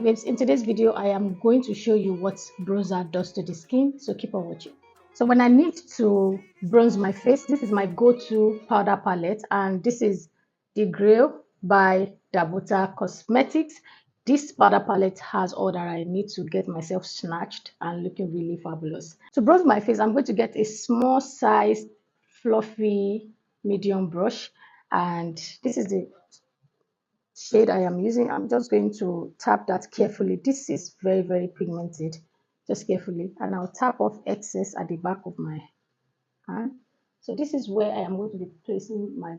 babes, in today's video I am going to show you what bronzer does to the skin, so keep on watching. So when I need to bronze my face, this is my go-to powder palette, and this is the Grail by Dabota Cosmetics. This powder palette has all that I need to get myself snatched and looking really fabulous. To bronze my face, I'm going to get a small size fluffy medium brush, and this is the shade I am using. I'm just going to tap that carefully. This is very, very pigmented. Just carefully, and I'll tap off excess at the back of my hand. So this is where I am going to be placing my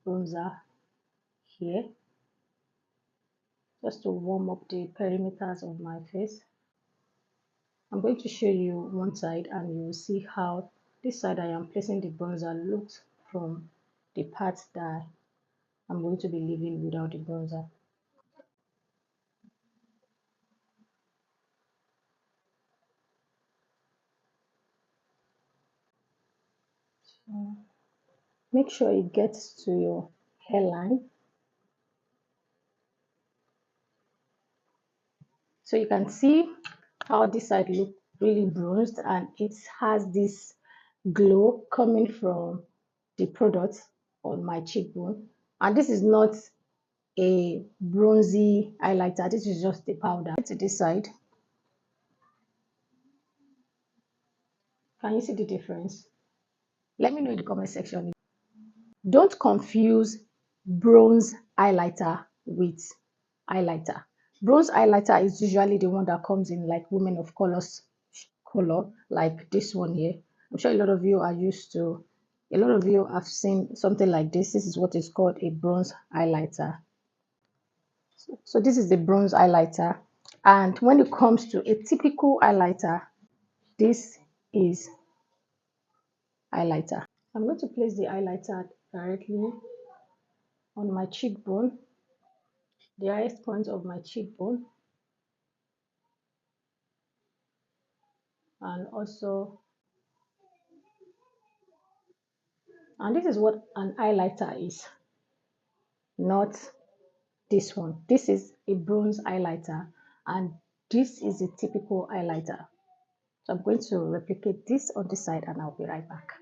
bronzer here, just to warm up the perimeters of my face. I'm going to show you one side, and you will see how this side I am placing the bronzer looks from the part that I'm going to be leaving without the bronzer. So make sure it gets to your hairline. So you can see how this side look really bronzed, and it has this glow coming from the product on my cheekbone. And this is not a bronzy highlighter, this is just the powder. To this side, can you see the difference? Let me know in the comment section. Don't confuse bronze highlighter with highlighter. Bronze highlighter is usually the one that comes in like women of colors color, like this one here. I'm sure a lot of you are used to, a lot of you have seen something like this. This is what is called a bronze highlighter. So this is the bronze highlighter. And when it comes to a typical highlighter, this is highlighter. I'm going to place the highlighter directly on my cheekbone, the highest point of my cheekbone, and also, and this is what an highlighter is, not this one. This is a bronze highlighter, and this is a typical highlighter. So I'm going to replicate this on this side, and I'll be right back.